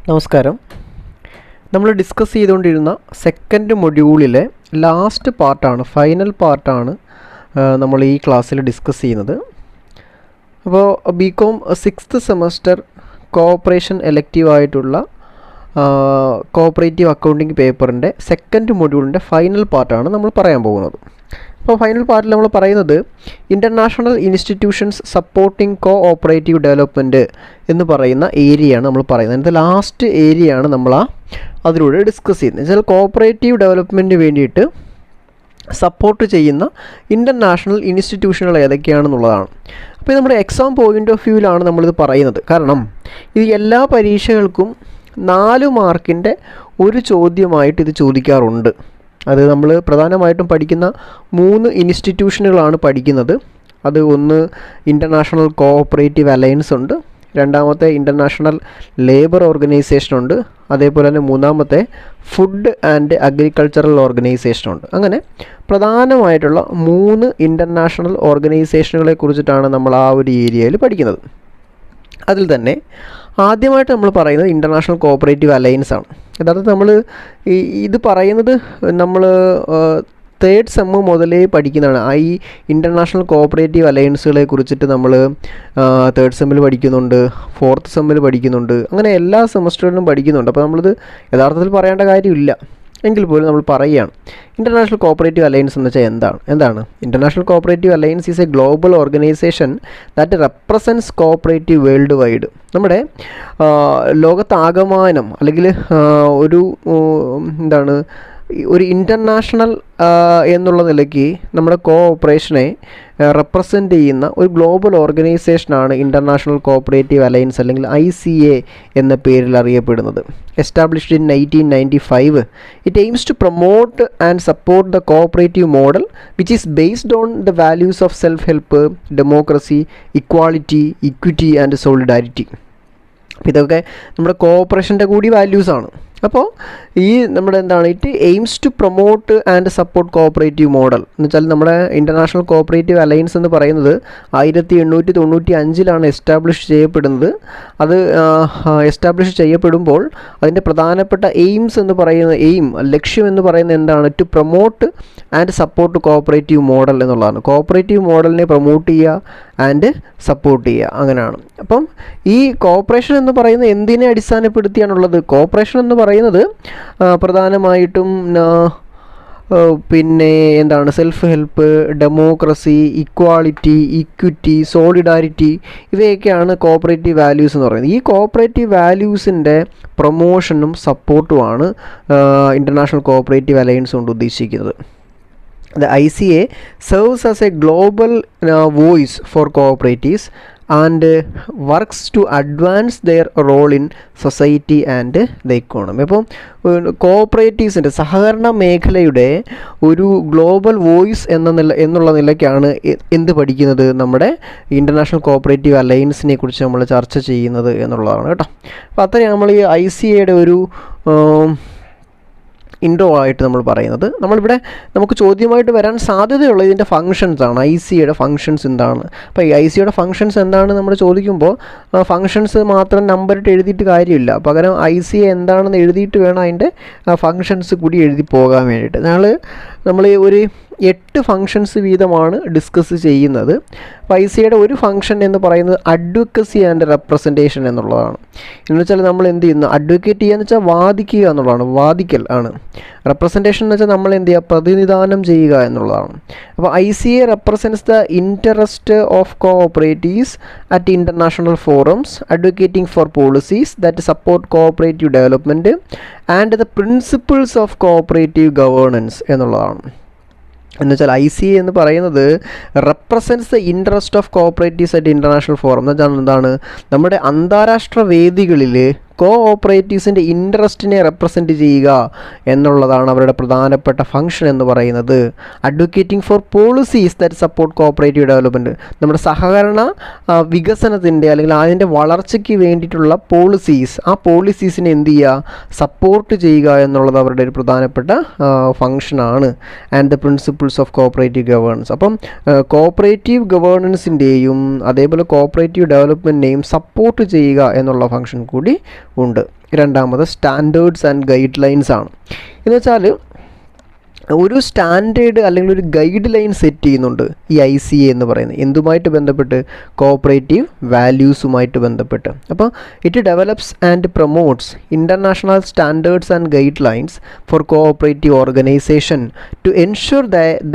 നമസ്കാരം. നമ്മൾ ഡിസ്കസ് ചെയ്തുകൊണ്ടിരുന്ന സെക്കൻഡ് മൊഡ്യൂളിലെ ലാസ്റ്റ് പാർട്ടാണ്, ഫൈനൽ പാർട്ടാണ് നമ്മൾ ഈ ക്ലാസ്സിൽ ഡിസ്കസ് ചെയ്യുന്നത്. അപ്പോൾ ബികോം 6th സെമസ്റ്റർ കോഓപ്പറേഷൻ എലക്റ്റീവായിട്ടുള്ള കോഓപ്പറേറ്റീവ് അക്കൗണ്ടിങ് പേപ്പറിൻ്റെ സെക്കൻഡ് മൊഡ്യൂളിൻ്റെ ഫൈനൽ പാർട്ടാണ് നമ്മൾ പറയാൻ പോകുന്നത്. അപ്പോൾ ഫൈനൽ പാർട്ടിൽ നമ്മൾ പറയുന്നത് international institutions supporting cooperative development എന്ന് പറയുന്ന ഏരിയയാണ് നമ്മൾ പറയുന്നത്. അതിൻ്റെ ലാസ്റ്റ് ഏരിയയാണ് നമ്മൾ അതിലൂടെ ഡിസ്കസ് ചെയ്യുന്നത്. വെച്ചാൽ കോഓപ്പറേറ്റീവ് ഡെവലപ്മെൻറ്റിന് വേണ്ടിയിട്ട് സപ്പോർട്ട് ചെയ്യുന്ന ഇൻ്റർനാഷണൽ ഇൻസ്റ്റിറ്റ്യൂഷനുകൾ ഏതൊക്കെയാണെന്നുള്ളതാണ്. അപ്പോൾ നമ്മുടെ എക്സാം പോയിൻ്റ് ഓഫ് വ്യൂവിലാണ് നമ്മളിത് പറയുന്നത്. കാരണം ഇത് എല്ലാ പരീക്ഷകൾക്കും 4 മാർക്കിൻ്റെ ഒരു ചോദ്യമായിട്ട് ഇത് ചോദിക്കാറുണ്ട്. അത് നമ്മൾ പ്രധാനമായിട്ടും പഠിക്കുന്ന 3 ഇൻസ്റ്റിറ്റ്യൂഷനുകളാണ് പഠിക്കുന്നത്. അത് ഒന്ന് ഇൻ്റർനാഷണൽ കോഓപ്പറേറ്റീവ് അലയൻസ് ഉണ്ട്, രണ്ടാമത്തെ ഇൻ്റർനാഷണൽ ലേബർ ഓർഗനൈസേഷൻ ഉണ്ട്, അതേപോലെ തന്നെ മൂന്നാമത്തെ ഫുഡ് ആൻഡ് അഗ്രികൾച്ചറൽ ഓർഗനൈസേഷൻ ഉണ്ട്. അങ്ങനെ പ്രധാനമായിട്ടുള്ള 3 ഇൻ്റർനാഷണൽ ഓർഗനൈസേഷനുകളെ കുറിച്ചിട്ടാണ് നമ്മൾ ആ ഒരു ഏരിയയിൽ പഠിക്കുന്നത്. അതിൽ തന്നെ ആദ്യമായിട്ട് നമ്മൾ പറയുന്നത് ഇൻ്റർനാഷണൽ കോഓപ്പറേറ്റീവ് അലയൻസ് ആണ്. യഥാർത്ഥത്തിൽ നമ്മൾ ഇത് പറയുന്നത് നമ്മൾ 3rd സെമ്മ് മുതലേ പഠിക്കുന്നതാണ്. ഈ ഇൻ്റർനാഷണൽ കോഓപ്പറേറ്റീവ് അലയൻസുകളെ കുറിച്ചിട്ട് നമ്മൾ 3rd സെമ്മിൽ പഠിക്കുന്നുണ്ട്, 4th സെമ്മിൽ പഠിക്കുന്നുണ്ട്, അങ്ങനെ എല്ലാ സെമസ്റ്ററിലും പഠിക്കുന്നുണ്ട്. അപ്പോൾ നമ്മളിത് യഥാർത്ഥത്തിൽ പറയേണ്ട കാര്യമില്ല, എങ്കിൽ പോലും നമ്മൾ പറയുകയാണ്. ഇൻ്റർനാഷണൽ കോഓപ്പറേറ്റീവ് അലയൻസ് എന്ന് വെച്ചാൽ എന്താണ് international cooperative alliance is A global organisation that represents cooperative world wide. നമ്മുടെ ലോകത്താകമാനം അല്ലെങ്കിൽ ഒരു ഇൻ്റർനാഷണൽ എന്നുള്ള നിലയ്ക്ക് നമ്മുടെ കോഓപ്പറേഷനെ റെപ്രസെൻ്റ് ചെയ്യുന്ന ഒരു ഗ്ലോബൽ ഓർഗനൈസേഷനാണ് ഇൻ്റർനാഷണൽ കോഓപ്പറേറ്റീവ് അലയൻസ് അല്ലെങ്കിൽ ICA എന്ന പേരിൽ അറിയപ്പെടുന്നത്. Established in 1995, it aims to promote and support the cooperative model which is based on the values of self help, democracy, equality, equity and solidarity. ഇതൊക്കെ നമ്മുടെ കോഓപ്പറേഷൻ്റെ കൂടി വാല്യൂസാണ്. അപ്പോൾ ഈ നമ്മുടെ it aims to promote and support cooperative model എന്ന് വെച്ചാൽ നമ്മുടെ ഇൻ്റർനാഷണൽ കോഓപ്പറേറ്റീവ് അലയൻസ് എന്ന് പറയുന്നത് 1895 എസ്റ്റാബ്ലിഷ് ചെയ്യപ്പെടുന്നത്. അത് എസ്റ്റാബ്ലിഷ് ചെയ്യപ്പെടുമ്പോൾ അതിൻ്റെ പ്രധാനപ്പെട്ട എയിംസ് എന്ന് പറയുന്ന ലക്ഷ്യം എന്ന് പറയുന്നത് എന്താണ്? To promote and support cooperative model എന്നുള്ളതാണ്. കോഓപ്പറേറ്റീവ് മോഡലിനെ പ്രൊമോട്ട് ചെയ്യുക ആൻഡ് സപ്പോർട്ട് ചെയ്യുക, അങ്ങനെയാണ്. അപ്പം ഈ കോഓപ്പറേഷൻ എന്ന് പറയുന്നത് എന്തിനെ അടിസ്ഥാനപ്പെടുത്തിയാണുള്ളത്? കോഓപ്പറേഷൻ എന്ന് പറയുന്നത് പ്രധാനമായിട്ടും self help, democracy, equality, equity, solidarity, ഇവയൊക്കെയാണ് കോഓപ്പറേറ്റീവ് വാല്യൂസ് എന്ന് പറയുന്നത്. ഈ കോഓപ്പറേറ്റീവ് വാല്യൂസിൻ്റെ പ്രൊമോഷനും സപ്പോർട്ടുമാണ് ഇൻ്റർനാഷണൽ കോഓപ്പറേറ്റീവ് അലയൻസ് കൊണ്ട് ഉദ്ദേശിക്കുന്നത്. The ICA serves as a global voice for cooperatives and works to advance their role in society and the economy. അപ്പോൾ കോഓപ്പറേറ്റീവ്സിൻ്റെ സഹകരണ മേഖലയുടെ ഒരു ഗ്ലോബൽ വോയിസ് എന്നുള്ള നിലയ്ക്കാണ് എന്ത് പഠിക്കുന്നത്? നമ്മുടെ ഇൻ്റർനാഷണൽ കോഓപ്പറേറ്റീവ് അലയൻസിനെ കുറിച്ച് നമ്മൾ ചർച്ച ചെയ്യുന്നത് എന്നുള്ളതാണ് കേട്ടോ. അപ്പോൾ അത്രയും നമ്മൾ ഈ ICAയുടെ ഒരു ഇൻട്രോ ആയിട്ട് നമ്മൾ പറയുന്നത്. നമ്മളിവിടെ നമുക്ക് ചോദ്യമായിട്ട് വരാൻ സാധ്യതയുള്ള ഇതിൻ്റെ ഫങ്ഷൻസ് ആണ്. ICAയുടെ ഫങ്ഷൻസ് എന്താണ്? അപ്പോൾ ഈ ICAയുടെ ഫങ്ഷൻസ് എന്താണ് നമ്മൾ ചോദിക്കുമ്പോൾ ഫങ്ഷൻസ് മാത്രം നമ്പറിട്ട് എഴുതിയിട്ട് കാര്യമില്ല, പകരം ICA എന്താണെന്ന് എഴുതിയിട്ട് വേണം അതിൻ്റെ ഫങ്ഷൻസ് കൂടി എഴുതി പോകാൻ വേണ്ടിയിട്ട്. നമ്മൾ ഒരു 8 ഫങ്ഷൻസ് വീതമാണ് ഡിസ്കസ് ചെയ്യുന്നത്. അപ്പോൾ ICAയുടെ ഒരു ഫങ്ഷൻ എന്ന് പറയുന്നത് അഡ്വക്കസി ആൻഡ് റെപ്രസെൻറ്റേഷൻ എന്നുള്ളതാണ്. എന്ന് വെച്ചാൽ നമ്മൾ എന്ത് ചെയ്യുന്നു? അഡ്വക്കേറ്റ് ചെയ്യുക എന്ന് വെച്ചാൽ വാദിക്കുക എന്നുള്ളതാണ്, വാദിക്കൽ ആണ്. റെപ്രസെൻറ്റേഷൻ എന്ന് വെച്ചാൽ നമ്മൾ എന്ത് ചെയ്യുക? പ്രതിനിധാനം ചെയ്യുക എന്നുള്ളതാണ്. അപ്പോൾ ICA represents the interest of cooperatives at international forums, advocating for policies that support cooperative development and the principles of cooperative governance എന്നുള്ളതാണ്. എന്നുവെച്ചാൽ ICA എന്ന് പറയുന്നത് represents the interest of cooperatives at international forum എന്ന് വെച്ചാൽ എന്താണ്? നമ്മുടെ അന്താരാഷ്ട്ര വേദികളിൽ കോഓപ്പറേറ്റീവ്സിൻ്റെ ഇൻട്രസ്റ്റിനെ റെപ്രസെൻറ്റ് ചെയ്യുക എന്നുള്ളതാണ് അവരുടെ പ്രധാനപ്പെട്ട ഫംഗ്ഷൻ എന്ന് പറയുന്നത്. Advocating for policies that support cooperative development, നമ്മുടെ സഹകരണ വികസനത്തിൻ്റെ അല്ലെങ്കിൽ അതിൻ്റെ വളർച്ചയ്ക്ക് വേണ്ടിയിട്ടുള്ള പോളിസീസ്, ആ പോളിസീസിനെ എന്ത് ചെയ്യുക? സപ്പോർട്ട് ചെയ്യുക എന്നുള്ളത് അവരുടെ ഒരു പ്രധാനപ്പെട്ട ഫംഗ്ഷനാണ്. And the principles of cooperative governance. അപ്പം കോഓപ്പറേറ്റീവ് ഗവേണൻസിൻ്റെയും അതേപോലെ കോഓപ്പറേറ്റീവ് ഡെവലപ്മെൻറ്റിനെയും സപ്പോർട്ട് ചെയ്യുക എന്നുള്ള ഫംഗ്ഷൻ കൂടി ഉണ്ട്. രണ്ടാമത് സ്റ്റാൻഡേർഡ്സ് ആൻഡ് ഗൈഡ് ലൈൻസ് ആണ്. എന്ന് വെച്ചാൽ ഒരു സ്റ്റാൻഡേർഡ് അല്ലെങ്കിൽ ഒരു ഗൈഡ് ലൈൻ സെറ്റ് ചെയ്യുന്നുണ്ട് ഈ ICA എന്ന് പറയുന്നത്. എന്തുമായിട്ട് ബന്ധപ്പെട്ട്? കോഓപ്പറേറ്റീവ് വാല്യൂസുമായിട്ട് ബന്ധപ്പെട്ട്. അപ്പോൾ it develops and promotes international standards and guidelines for cooperative organisation to ensure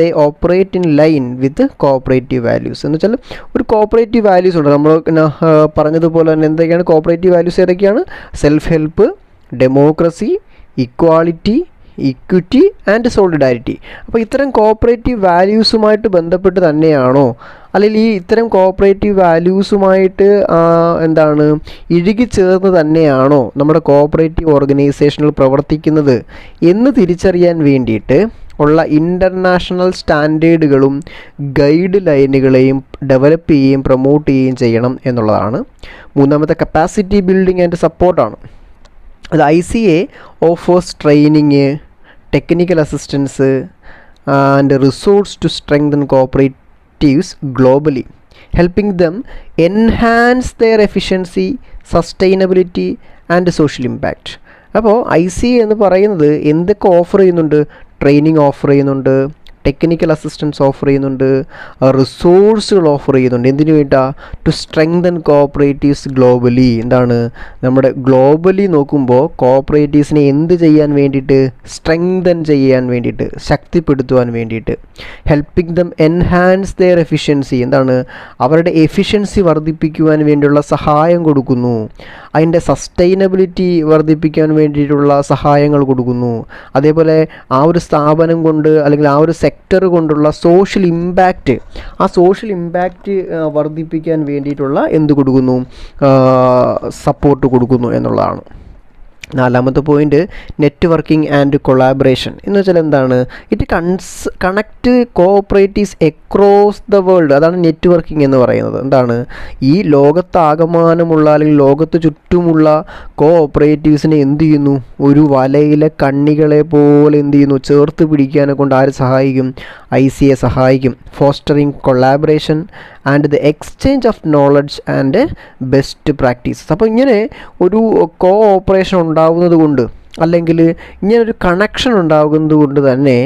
they operate in line with cooperative values. എന്ന് വെച്ചാൽ ഒരു കോഓപ്പറേറ്റീവ് വാല്യൂസ് ഉണ്ട്. നമ്മൾ പറഞ്ഞതുപോലെ തന്നെ എന്തൊക്കെയാണ് കോഓപ്പറേറ്റീവ് വാല്യൂസ്? ഏതൊക്കെയാണ്? Self help, democracy, equality, equity and solidarity. അപ്പോൾ ഇത്തരം കോഓപ്പറേറ്റീവ് വാല്യൂസുമായിട്ട് ബന്ധപ്പെട്ട് തന്നെയാണോ, അല്ലെങ്കിൽ ഈ ഇത്തരം കോഓപ്പറേറ്റീവ് വാല്യൂസുമായിട്ട് ഇഴുകിച്ചേർന്ന് തന്നെയാണോ നമ്മുടെ കോഓപ്പറേറ്റീവ് ഓർഗനൈസേഷനുകൾ പ്രവർത്തിക്കുന്നത് എന്ന് തിരിച്ചറിയാൻ വേണ്ടിയിട്ട് ഉള്ള ഇൻ്റർനാഷണൽ സ്റ്റാൻഡേർഡുകളും ഗൈഡ് ലൈനുകളെയും ഡെവലപ്പ് ചെയ്യുകയും പ്രൊമോട്ട് ചെയ്യുകയും ചെയ്യണം എന്നുള്ളതാണ്. മൂന്നാമത്തെ കപ്പാസിറ്റി ബിൽഡിംഗ് ആൻഡ് സപ്പോർട്ടാണ്. അത് ICA offers training, technical assistance and resource to strengthen cooperatives globally, helping them enhance their efficiency, sustainability and social impact. അപ്പോൾ ICA എന്ന് പറയുന്നത് എന്തൊക്കെ ഓഫർ ചെയ്യുന്നുണ്ട്? ട്രെയിനിങ് ഓഫർ ചെയ്യുന്നുണ്ട്, ടെക്നിക്കൽ അസിസ്റ്റൻസ് ഓഫർ ചെയ്യുന്നുണ്ട്, റിസോഴ്സുകൾ ഓഫർ ചെയ്യുന്നുണ്ട്. എന്തിനു വേണ്ടിയിട്ടാണ്? To strengthen cooperatives globally. നമ്മുടെ ഗ്ലോബലി നോക്കുമ്പോൾ കോഓപ്പറേറ്റീവ്സിനെ എന്ത് ചെയ്യാൻ വേണ്ടിയിട്ട്? സ്ട്രെങ്തൻ ചെയ്യാൻ വേണ്ടിയിട്ട്, ശക്തിപ്പെടുത്തുവാൻ വേണ്ടിയിട്ട്. Helping them enhance their efficiency. അവരുടെ എഫിഷ്യൻസി വർദ്ധിപ്പിക്കുവാൻ വേണ്ടിയുള്ള സഹായം കൊടുക്കുന്നു. അതിൻ്റെ സസ്റ്റൈനബിലിറ്റി വർദ്ധിപ്പിക്കാൻ വേണ്ടിയിട്ടുള്ള സഹായങ്ങൾ കൊടുക്കുന്നു. അതേപോലെ ആ ഒരു സ്ഥാപനം കൊണ്ട് അല്ലെങ്കിൽ ആ ഒരു സെക്ടർ കൊണ്ടുള്ള സോഷ്യൽ ഇമ്പാക്റ്റ്, ആ സോഷ്യൽ ഇമ്പാക്റ്റ് വർദ്ധിപ്പിക്കാൻ വേണ്ടിയിട്ടുള്ള എന്ത് കൊടുക്കുന്നു? സപ്പോർട്ട് കൊടുക്കുന്നു എന്നുള്ളതാണ്. നാലാമത്തെ പോയിന്റ് നെറ്റ്വർക്കിംഗ് ആൻഡ് കൊളാബറേഷൻ എന്ന് വെച്ചാൽ എന്താണ്? It connect cooperatives across the world. അതാണ് നെറ്റ്വർക്കിംഗ് എന്ന് പറയുന്നത്. ഈ ലോകത്താകമാനമുള്ള അല്ലെങ്കിൽ ലോകത്ത് ചുറ്റുമുള്ള കോഓപ്പറേറ്റീവ്സിനെ എന്ത് ചെയ്യുന്നു? ഒരു വലയിലെ കണ്ണികളെ പോലെ എന്ത് ചെയ്യുന്നു? ചേർത്ത് പിടിക്കാനെ കൊണ്ട് ആര് സഹായിക്കും? ICA സഹായിക്കും. Fostering collaboration and the exchange of knowledge and best practices. അപ്പോൾ ഇങ്ങനെ ഒരു കോഓപ്പറേഷൻ ഉണ്ടാകുന്നത് കൊണ്ട്, അല്ലെങ്കിൽ ഇങ്ങനൊരു കണക്ഷൻ ഉണ്ടാകുന്നത് കൊണ്ട് തന്നെ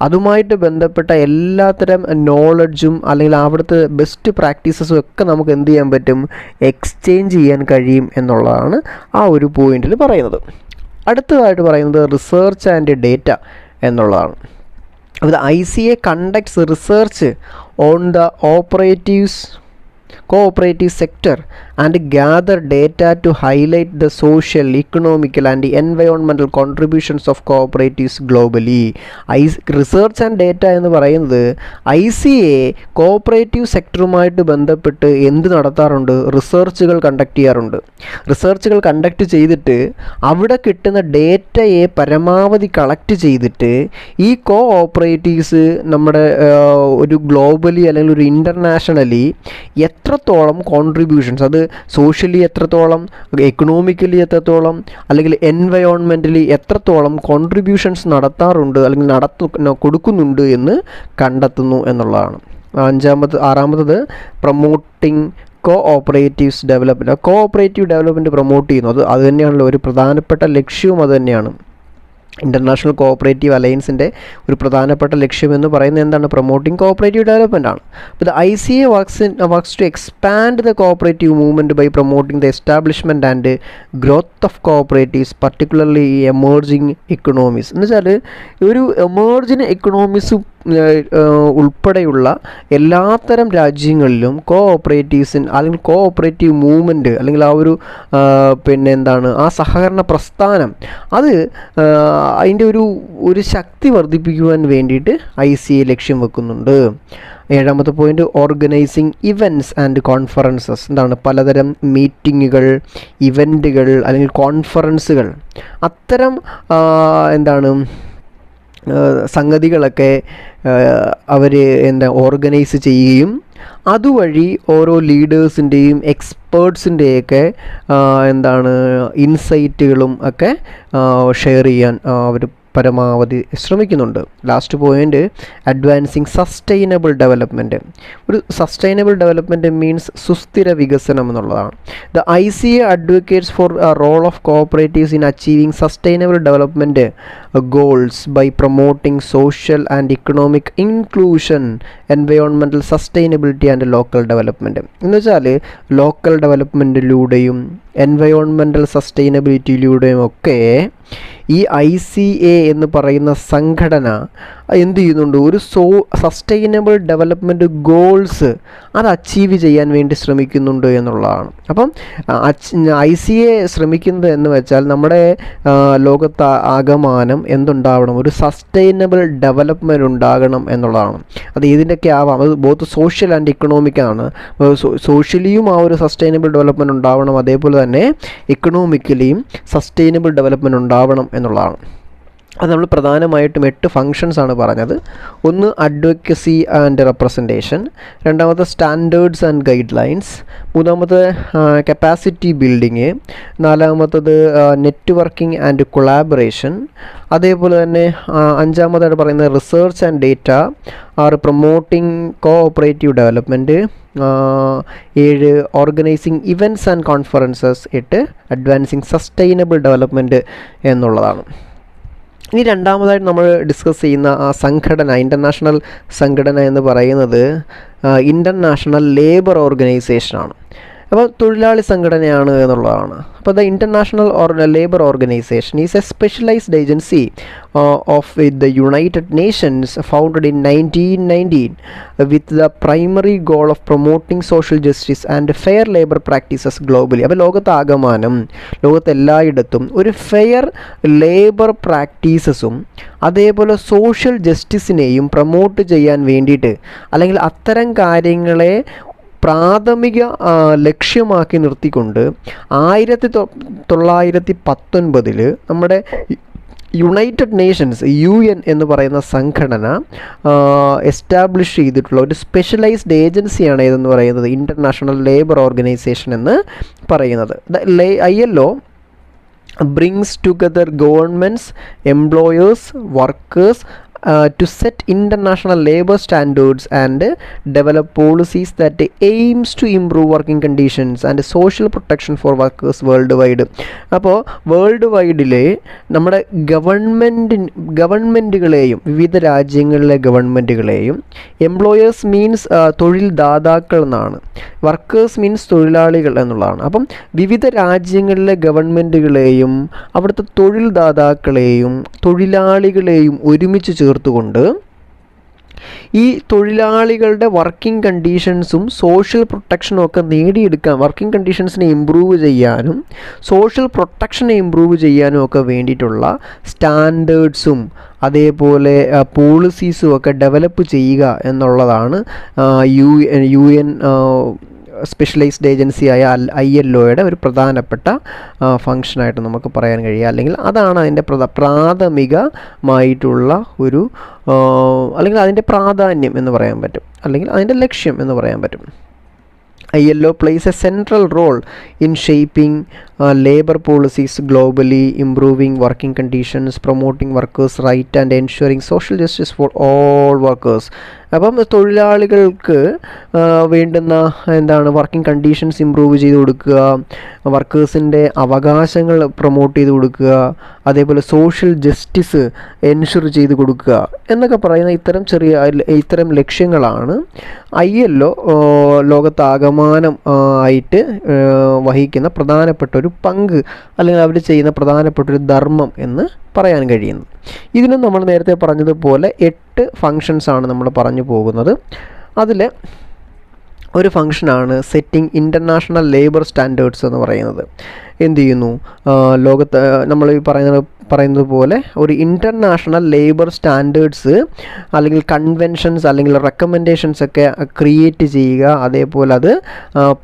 അതുമായിട്ട് ബന്ധപ്പെട്ട എല്ലാത്തരം നോളജും അല്ലെങ്കിൽ അവിടുത്തെ ബെസ്റ്റ് പ്രാക്ടീസസും ഒക്കെ നമുക്ക് എന്ത് ചെയ്യാൻ പറ്റും? എക്സ്ചേഞ്ച് ചെയ്യാൻ കഴിയും എന്നുള്ളതാണ് ആ ഒരു പോയിന്റിൽ പറയുന്നത്. അടുത്തതായിട്ട് പറയുന്നത് റിസർച്ച് ആൻഡ് ഡേറ്റ എന്നുള്ളതാണ്. The ICA conducts research on the cooperative sector and gather data to highlight the social, economical and environmental contributions of cooperatives globally. Research and data എന്ന് പറയുന്നത് ICA കോഓപ്പറേറ്റീവ് സെക്ടറുമായിട്ട് ബന്ധപ്പെട്ട് എന്ത് നടത്താറുണ്ട്? റിസർച്ചുകൾ കണ്ടക്ട് ചെയ്യാറുണ്ട്. റിസർച്ചുകൾ conduct ചെയ്തിട്ട് അവിടെ കിട്ടുന്ന ഡേറ്റയെ പരമാവധി കളക്ട് ചെയ്തിട്ട് ഈ കോഓപ്പറേറ്റീവ്സ് നമ്മുടെ ഒരു ഗ്ലോബലി അല്ലെങ്കിൽ ഒരു ഇൻ്റർനാഷണലി എത്രത്തോളം കോൺട്രിബ്യൂഷൻസ്, അത് സോഷ്യലി എത്രത്തോളം, എക്കണോമിക്കലി എത്രത്തോളം, അല്ലെങ്കിൽ എൻവയോൺമെൻ്റലി എത്രത്തോളം കോൺട്രിബ്യൂഷൻസ് നടത്താറുണ്ട് അല്ലെങ്കിൽ കൊടുക്കുന്നുണ്ട് എന്ന് കണ്ടെത്തുന്നു എന്നുള്ളതാണ്. ആറാമത്തത് promoting cooperatives development. Cooperative development promote ചെയ്യുന്നു. അത് തന്നെയാണല്ലോ ഒരു പ്രധാനപ്പെട്ട ലക്ഷ്യവും അത് തന്നെയാണ്. ഇൻ്റർനാഷണൽ കോഓപ്പറേറ്റീവ് അലയൻസിൻ്റെ ഒരു പ്രധാനപ്പെട്ട ലക്ഷ്യമെന്ന് പറയുന്നത് എന്താണ്? പ്രൊമോട്ടിംഗ് കോഓപ്പറേറ്റീവ് ഡെവലപ്മെൻ്റ് ആണ്. അപ്പോൾ ICA works to expand the cooperative movement by promoting the establishment and growth of cooperatives, particularly emerging economies. എന്ന് വെച്ചാൽ ഒരു എമേർജിങ് എക്കണോമീസ് ഉൾപ്പെടെയുള്ള എല്ലാത്തരം രാജ്യങ്ങളിലും കോഓപ്പറേറ്റീവ്സിന് അല്ലെങ്കിൽ കോഓപ്പറേറ്റീവ് മൂവ്മെൻറ്റ് അല്ലെങ്കിൽ ആ ഒരു ആ സഹകരണ പ്രസ്ഥാനം അത് അതിൻ്റെ ഒരു ശക്തി വർദ്ധിപ്പിക്കുവാൻ വേണ്ടിയിട്ട് ICA ലക്ഷ്യം വെക്കുന്നുണ്ട്. ഏഴാമത്തെ point organising events and conferences. പലതരം മീറ്റിങ്ങുകൾ, ഇവൻറ്റുകൾ അല്ലെങ്കിൽ കോൺഫറൻസുകൾ, അത്തരം സംഗതികളൊക്കെ അവർ ഓർഗനൈസ് ചെയ്യുകയും അതുവഴി ഓരോ ലീഡേഴ്സിൻ്റെയും എക്സ്പേർട്സിൻ്റെയൊക്കെ ഇൻസൈറ്റുകളും ഒക്കെ ഷെയർ ചെയ്യാൻ അവർ പരമാവധി ശ്രമിക്കുന്നുണ്ട്. Last point advancing sustainable development. ഒരു സസ്റ്റൈനബിൾ ഡെവലപ്മെൻറ്റ് മീൻസ് സുസ്ഥിര വികസനം എന്നുള്ളതാണ്. The ICA advocates for role of cooperatives in achieving sustainable development goals by promoting social and economic inclusion, environmental sustainability and local development. എന്ന് വെച്ചാൽ local ഡെവലപ്മെൻറ്റിലൂടെയും environmental സസ്റ്റൈനബിലിറ്റിയിലൂടെയും ഒക്കെ ഈ ICA എന്ന് പറയുന്ന സംഘടന എന്ത് ചെയ്യുന്നുണ്ട്, ഒരു സസ്റ്റൈനബിൾ ഡെവലപ്മെൻറ്റ് ഗോൾസ് അത് അച്ചീവ് ചെയ്യാൻ വേണ്ടി ശ്രമിക്കുന്നുണ്ട് എന്നുള്ളതാണ്. അപ്പം ICA ശ്രമിക്കുന്നത് എന്ന് വെച്ചാൽ നമ്മുടെ ലോകത്ത് ആകമാനം എന്തുണ്ടാവണം, ഒരു സസ്റ്റൈനബിൾ ഡെവലപ്മെൻറ്റ് ഉണ്ടാകണം എന്നുള്ളതാണ്. അത് ഏതിൻ്റെയൊക്കെ ആവാം, അത് ബോത്ത് സോഷ്യൽ ആൻഡ് ഇക്കണോമിക് ആണ്. സോഷ്യലിയും ആ ഒരു സസ്റ്റൈനബിൾ ഡെവലപ്മെൻറ്റ് ഉണ്ടാവണം, അതേപോലെ തന്നെ ഇക്കണോമിക്കലിയും സസ്റ്റൈനബിൾ ഡെവലപ്മെൻറ്റ് ഉണ്ടാവണം എന്നുള്ളതാണ്. അത് നമ്മൾ പ്രധാനമായിട്ടും 8 ഫങ്ഷൻസ് ആണ് പറഞ്ഞത്. ഒന്ന് അഡ്വക്കസി ആൻഡ് റെപ്രസെൻറ്റേഷൻ, രണ്ടാമത്തെ സ്റ്റാൻഡേർഡ്സ് ആൻഡ് ഗൈഡ് ലൈൻസ്, മൂന്നാമത്തെ കപ്പാസിറ്റി ബിൽഡിങ്, നാലാമത്തത് നെറ്റ്വർക്കിംഗ് ആൻഡ് കൊളാബറേഷൻ, അതേപോലെ തന്നെ അഞ്ചാമതായിട്ട് പറയുന്നത് research and data, 6 promoting cooperative development, 7 organising events and conferences, 8 advancing sustainable development എന്നുള്ളതാണ്. ഇനി രണ്ടാമതായിട്ട് നമ്മൾ ഡിസ്കസ് ചെയ്യുന്ന ആ സംഘടന, ഇൻ്റർനാഷണൽ സംഘടന എന്ന് പറയുന്നത് ഇൻ്റർനാഷണൽ ലേബർ ഓർഗനൈസേഷനാണ്. അപ്പോൾ തൊഴിലാളി സംഘടനയാണ് എന്നുള്ളതാണ്. അപ്പോൾ the international labour organisation is A specialised agency of the United Nations founded in 1919 with the primary goal of promoting social justice and fair labor practices globally. അപ്പോൾ ലോകത്താകമാനം, ലോകത്തെല്ലായിടത്തും ഒരു ഫെയർ ലേബർ പ്രാക്ടീസസും അതേപോലെ social ജസ്റ്റിസിനെയും promote ചെയ്യാൻ വേണ്ടിയിട്ട്, അല്ലെങ്കിൽ അത്തരം കാര്യങ്ങളെ പ്രാഥമിക ലക്ഷ്യമാക്കി നിർത്തിക്കൊണ്ട് 1919 നമ്മുടെ യുണൈറ്റഡ് നേഷൻസ് UN എന്ന് പറയുന്ന സംഘടന എസ്റ്റാബ്ലിഷ് ചെയ്തിട്ടുള്ള ഒരു സ്പെഷ്യലൈസ്ഡ് ഏജൻസിയാണ് ഏതെന്ന് പറയുന്നത് ഇൻ്റർനാഷണൽ ലേബർ ഓർഗനൈസേഷൻ എന്ന് പറയുന്നത്. ILO brings together governments, employers, workers to set international labor standards and develop policies that aims to improve working conditions and social protection for workers worldwide. അപ്പോൾ world വൈഡിലെ നമ്മുടെ ഗവൺമെൻറ്റുകളെയും വിവിധ രാജ്യങ്ങളിലെ ഗവൺമെൻറ്റുകളെയും, employers means തൊഴിൽ ദാതാക്കൾ എന്നാണ്, workers means തൊഴിലാളികൾ എന്നുള്ളതാണ്. അപ്പം വിവിധ രാജ്യങ്ങളിലെ ഗവൺമെൻറ്റുകളെയും അവിടുത്തെ തൊഴിൽ ദാതാക്കളെയും തൊഴിലാളികളെയും ഒരുമിച്ച് ചേർത്തുകൊണ്ട് ഈ തൊഴിലാളികളുടെ വർക്കിംഗ് കണ്ടീഷൻസും സോഷ്യൽ പ്രൊട്ടക്ഷനും ഒക്കെ നേടിയെടുക്കാൻ, വർക്കിംഗ് കണ്ടീഷൻസിനെ ഇമ്പ്രൂവ് ചെയ്യാനും സോഷ്യൽ പ്രൊട്ടക്ഷനെ ഇമ്പ്രൂവ് ചെയ്യാനും ഒക്കെ വേണ്ടിയിട്ടുള്ള സ്റ്റാൻഡേർഡ്സും അതേപോലെ പോളിസീസും ഒക്കെ ഡെവലപ്പ് ചെയ്യുക എന്നുള്ളതാണ് UN സ്പെഷ്യലൈസ്ഡ് ഏജൻസിയായ ILOയുടെ ഒരു പ്രധാനപ്പെട്ട ഫങ്ഷനായിട്ട് നമുക്ക് പറയാൻ കഴിയുക. അല്ലെങ്കിൽ അതാണ് അതിൻ്റെ പ്രാഥമികമായിട്ടുള്ള ഒരു, അല്ലെങ്കിൽ അതിൻ്റെ പ്രാധാന്യം എന്ന് പറയാൻ പറ്റും, അല്ലെങ്കിൽ അതിൻ്റെ ലക്ഷ്യം എന്ന് പറയാൻ പറ്റും. ILO plays a central role in shaping labor policies globally, improving working conditions, promoting workers' rights and ensuring social justice for all workers. അപ്പം തൊഴിലാളികൾക്ക് വേണ്ടുന്ന വർക്കിംഗ് കണ്ടീഷൻസ് ഇമ്പ്രൂവ് ചെയ്ത് കൊടുക്കുക, വർക്കേഴ്സിൻ്റെ അവകാശങ്ങൾ പ്രൊമോട്ട് ചെയ്ത് കൊടുക്കുക, അതേപോലെ സോഷ്യൽ ജസ്റ്റിസ് എൻഷുർ ചെയ്ത് കൊടുക്കുക എന്നൊക്കെ പറയുന്ന ഇത്തരം ലക്ഷ്യങ്ങളാണ് ILO ലോകത്താകമാനം ആയിട്ട് വഹിക്കുന്ന പ്രധാനപ്പെട്ട ഒരു പങ്ക്, അല്ലെങ്കിൽ അവർ ചെയ്യുന്ന പ്രധാനപ്പെട്ടൊരു ധർമ്മം എന്ന് പറയാൻ കഴിയുന്നു. ഇതിനും നമ്മൾ നേരത്തെ പറഞ്ഞതുപോലെ 8 ഫങ്ഷൻസ് ആണ് നമ്മൾ പറഞ്ഞു പോകുന്നത്. അതിൽ ഒരു ഫങ്ഷനാണ് സെറ്റിംഗ് ഇൻ്റർനാഷണൽ ലേബർ സ്റ്റാൻഡേർഡ്സ് എന്ന് പറയുന്നത്. എന്ത് ചെയ്യുന്നു, ലോകത്ത് നമ്മൾ ഈ പറയുന്നത് പോലെ ഒരു ഇൻ്റർനാഷണൽ ലേബർ സ്റ്റാൻഡേർഡ്സ് അല്ലെങ്കിൽ കൺവെൻഷൻസ് അല്ലെങ്കിൽ റെക്കമെൻഡേഷൻസ് ഒക്കെ ക്രിയേറ്റ് ചെയ്യുക, അതേപോലെ അത്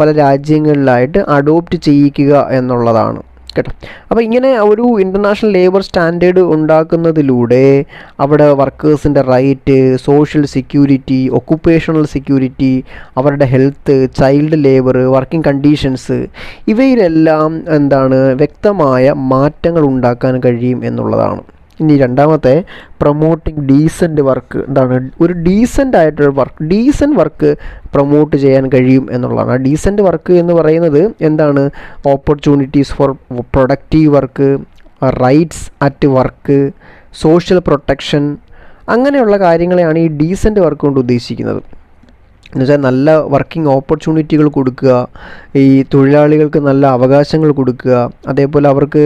പല രാജ്യങ്ങളിലായിട്ട് അഡോപ്റ്റ് ചെയ്യിക്കുക എന്നുള്ളതാണ് കേട്ടോ. അപ്പോൾ ഇങ്ങനെ ഒരു ഇൻ്റർനാഷണൽ ലേബർ സ്റ്റാൻഡേർഡ് ഉണ്ടാക്കുന്നതിലൂടെ അവിടെ വർക്കേഴ്സിൻ്റെ right, social security, occupational security, അവരുടെ health, child labour, working conditions, ഇവയിലെല്ലാം വ്യക്തമായ മാറ്റങ്ങൾ ഉണ്ടാക്കാൻ കഴിയും എന്നുള്ളതാണ്. ഇനി രണ്ടാമത്തെ പ്രൊമോട്ടിങ് ഡീസൻറ്റ് വർക്ക്. എന്താണ് ഒരു ഡീസൻ്റ് ആയിട്ടൊരു വർക്ക്, ഡീസൻറ്റ് വർക്ക് പ്രൊമോട്ട് ചെയ്യാൻ കഴിയും എന്നുള്ളതാണ്. ആ ഡീസൻറ്റ് വർക്ക് എന്ന് പറയുന്നത് എന്താണ്? Opportunities for productive work, rights at work, social protection, അങ്ങനെയുള്ള കാര്യങ്ങളെയാണ് ഈ ഡീസൻറ്റ് വർക്ക് കൊണ്ട് ഉദ്ദേശിക്കുന്നത്. എന്നുവെച്ചാൽ നല്ല വർക്കിംഗ് ഓപ്പർച്യൂണിറ്റികൾ കൊടുക്കുക, ഈ തൊഴിലാളികൾക്ക് നല്ല അവകാശങ്ങൾ കൊടുക്കുക, അതേപോലെ അവർക്ക്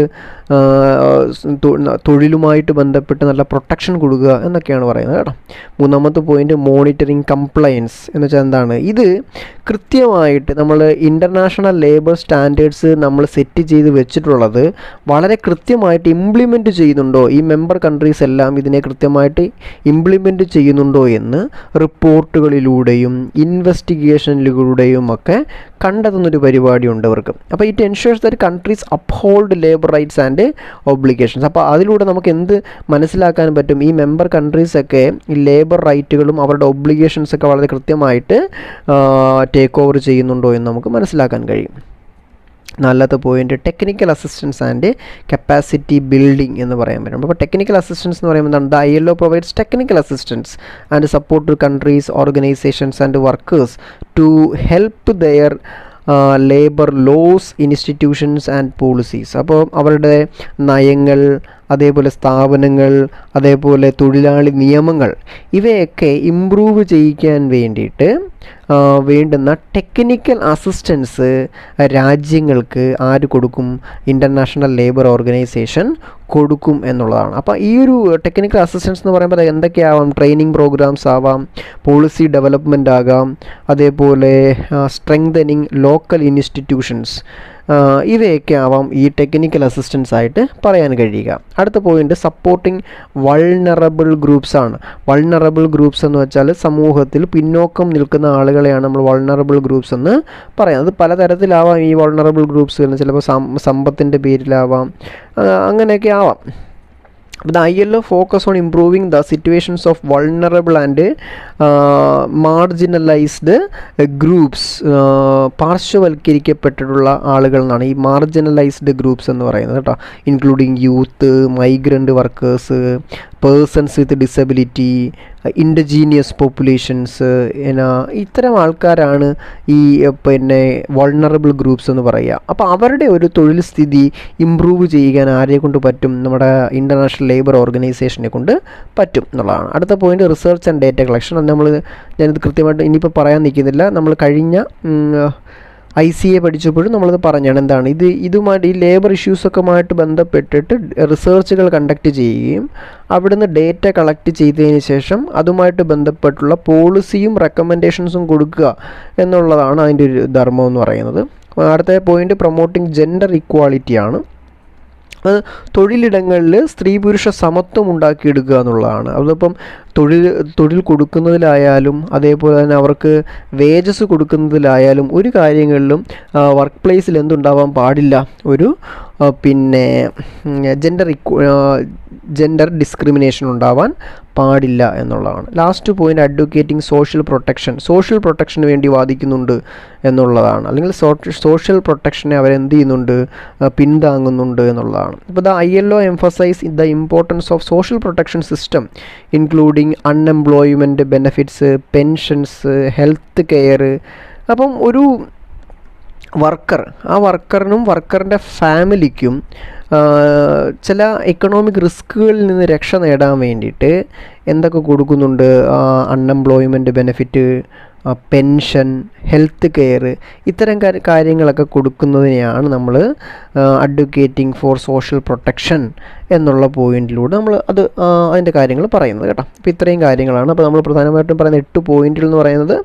തൊഴിലുമായിട്ട് ബന്ധപ്പെട്ട് നല്ല പ്രൊട്ടക്ഷൻ കൊടുക്കുക എന്നൊക്കെയാണ് പറയുന്നത് കേട്ടോ. മൂന്നാമത്തെ പോയിൻ്റ് മോണിറ്ററിങ് കംപ്ലയൻസ് എന്ന് വെച്ചാൽ എന്താണ്? ഇത് കൃത്യമായിട്ട് നമ്മൾ ഇൻ്റർനാഷണൽ ലേബർ സ്റ്റാൻഡേർഡ്സ് നമ്മൾ സെറ്റ് ചെയ്ത് വെച്ചിട്ടുള്ളത് വളരെ കൃത്യമായിട്ട് ഇംപ്ലിമെൻറ്റ് ചെയ്യുന്നുണ്ടോ, ഈ മെമ്പർ കൺട്രീസ് എല്ലാം ഇതിനെ കൃത്യമായിട്ട് ഇംപ്ലിമെൻറ്റ് ചെയ്യുന്നുണ്ടോ എന്ന് റിപ്പോർട്ടുകളിലൂടെയും ഇൻവെസ്റ്റിഗേഷനിലൂടെയും ഒക്കെ കണ്ടെത്തുന്നൊരു പരിപാടിയുണ്ട് അവർക്ക്. അപ്പോൾ it ensures that countries uphold labour rights and obligations. അപ്പോൾ അതിലൂടെ നമുക്ക് എന്ത് മനസ്സിലാക്കാൻ പറ്റും? ഈ മെമ്പർ കൺട്രീസൊക്കെ ഈ ലേബർ റൈറ്റുകളും അവരുടെ ഒബ്ലിഗേഷൻസൊക്കെ വളരെ കൃത്യമായിട്ട് ടേക്ക് ഓവർ ചെയ്യുന്നുണ്ടോ എന്ന് നമുക്ക് മനസ്സിലാക്കാൻ കഴിയും. നാലാമത്തെ point technical assistance and capacity building എന്ന് പറയാൻ പറ്റും. അപ്പോൾ ടെക്നിക്കൽ അസിസ്റ്റൻസ് എന്ന് പറയുമ്പോൾ എന്താണ്? The ILO provides technical assistance and support to countries, organisations and workers to help their labour laws, institutions and policies. അപ്പോൾ അവരുടെ നയങ്ങൾ, അതേപോലെ സ്ഥാപനങ്ങൾ, അതേപോലെ തൊഴിലാളി നിയമങ്ങൾ, ഇവയൊക്കെ ഇംപ്രൂവ് ചെയ്യിക്കാൻ വേണ്ടിയിട്ട് വേണ്ടുന്ന ടെക്നിക്കൽ അസിസ്റ്റൻസ് രാജ്യങ്ങൾക്ക് ആര് കൊടുക്കും? ഇൻ്റർനാഷണൽ ലേബർ ഓർഗനൈസേഷൻ കൊടുക്കും എന്നുള്ളതാണ്. അപ്പോൾ ഈ ഒരു ടെക്നിക്കൽ അസിസ്റ്റൻസ് എന്ന് പറയുമ്പോൾ എന്തൊക്കെയാവാം? ട്രെയിനിങ് പ്രോഗ്രാംസ് ആവാം, പോളിസി ഡെവലപ്മെൻ്റ് ആകാം, അതേപോലെ സ്ട്രെങ്തനിങ് ലോക്കൽ ഇൻസ്റ്റിറ്റ്യൂഷൻസ്, ഇവയൊക്കെ ആവാം ഈ ടെക്നിക്കൽ അസിസ്റ്റൻസ് ആയിട്ട് പറയാൻ കഴിയുക. അടുത്ത പോയിൻ്റ് സപ്പോർട്ടിങ് വൾനറബിൾ ഗ്രൂപ്പ്സ് ആണ്. വൾനറബിൾ ഗ്രൂപ്പ്സ് എന്ന് വെച്ചാൽ സമൂഹത്തിൽ പിന്നോക്കം നിൽക്കുന്ന ആളുകളെയാണ് നമ്മൾ വൾനറബിൾ ഗ്രൂപ്പ്സ് എന്ന് പറയുന്നത്. പലതരത്തിലാവാം ഈ വൾനറബിൾ ഗ്രൂപ്പ്സ് എന്ന്, ചിലപ്പോൾ സമ്പത്തിൻ്റെ പേരിലാവാം, അങ്ങനെയൊക്കെ ആവാം. The ILO focus on improving the situations of vulnerable and marginalized groups. പാർശ്വവൽക്കരിക്കപ്പെട്ടിട്ടുള്ള ആളുകൾ എന്നാണ് ഈ മാർജിനലൈസ്ഡ് ഗ്രൂപ്പ്സ് എന്ന് പറയുന്നത് കേട്ടോ. Including youth, migrant workers, persons with disability, indigenous populations, ഇത്തരം ആൾക്കാരാണ് ഈ പിന്നെ വൾണറബിൾ ഗ്രൂപ്പ്സ് എന്ന് പറയുക. അപ്പോൾ അവരുടെ ഒരു തൊഴിൽ സ്ഥിതി ഇമ്പ്രൂവ് ചെയ്യാൻ ആരെ കൊണ്ട് പറ്റും? നമ്മുടെ ഇൻ്റർനാഷണൽ ലേബർ ഓർഗനൈസേഷനെ കൊണ്ട് പറ്റും എന്നുള്ളതാണ്. അടുത്ത point research and data collection. ഞാനിത് കൃത്യമായിട്ട് ഇനിയിപ്പോൾ പറയാൻ നിൽക്കുന്നില്ല. നമ്മൾ കഴിഞ്ഞ ICA പഠിച്ചപ്പോഴും നമ്മളത് പറഞ്ഞാണ്. എന്താണ് ഇതുമായിട്ട് ഈ ലേബർ ഇഷ്യൂസൊക്കെയുമായിട്ട് ബന്ധപ്പെട്ടിട്ട് റിസർച്ചുകൾ കണ്ടക്ട് ചെയ്യുകയും അവിടുന്ന് ഡേറ്റ കളക്ട് ചെയ്തതിന് ശേഷം അതുമായിട്ട് ബന്ധപ്പെട്ടുള്ള പോളിസിയും റെക്കമെൻഡേഷൻസും കൊടുക്കുക എന്നുള്ളതാണ് അതിൻ്റെ ഒരു ധർമ്മം എന്ന് പറയുന്നത്. അടുത്ത പോയിൻ്റ് പ്രൊമോട്ടിങ് ജെൻഡർ ഇക്വാളിറ്റിയാണ്. തൊഴിലിടങ്ങളിൽ സ്ത്രീ പുരുഷ സമത്വം ഉണ്ടാക്കിയെടുക്കുക എന്നുള്ളതാണ്. അതിപ്പം തൊഴിൽ കൊടുക്കുന്നതിലായാലും അതേപോലെ തന്നെ അവർക്ക് വേജസ് കൊടുക്കുന്നതിലായാലും ഒരു കാര്യങ്ങളിലും വർക്ക് പ്ലേസിൽ എന്തുണ്ടാവാൻ പാടില്ല? ഒരു പിന്നെ ജെൻഡർ ഡിസ്ക്രിമിനേഷൻ ഉണ്ടാവാൻ പാടില്ല എന്നുള്ളതാണ്. Last point advocating social protection. Social പ്രൊട്ടക്ഷന് വേണ്ടി വാദിക്കുന്നുണ്ട് എന്നുള്ളതാണ്. അല്ലെങ്കിൽ സോഷ്യൽ പ്രൊട്ടക്ഷനെ അവരെന്ത് ചെയ്യുന്നുണ്ട്? പിന്താങ്ങുന്നുണ്ട് എന്നുള്ളതാണ്. അപ്പോൾ the ILO emphasise the importance of social protection system including unemployment benefits, pensions, health care. അപ്പം ഒരു വർക്കർ, ആ വർക്കറിനും വർക്കറിൻ്റെ ഫാമിലിക്കും ചില എക്കണോമിക് റിസ്കുകളിൽ നിന്ന് രക്ഷ നേടാൻ വേണ്ടിയിട്ട് എന്തൊക്കെ കൊടുക്കുന്നുണ്ട്? Unemployment benefit, pension, health care, ഇത്തരം കാര്യങ്ങളൊക്കെ കൊടുക്കുന്നതിനെയാണ് നമ്മൾ അഡ്വക്കേറ്റിംഗ് ഫോർ സോഷ്യൽ പ്രൊട്ടക്ഷൻ എന്നുള്ള പോയിന്റിലൂടെ നമ്മൾ അതിൻ്റെ കാര്യങ്ങൾ പറയുന്നത് കേട്ടോ. അപ്പോൾ ഇത്രയും കാര്യങ്ങളാണ്. അപ്പോൾ നമ്മൾ പ്രധാനമായിട്ടും പറയുന്ന 8 പോയിന്റുകൾ എന്ന് പറയുന്നത്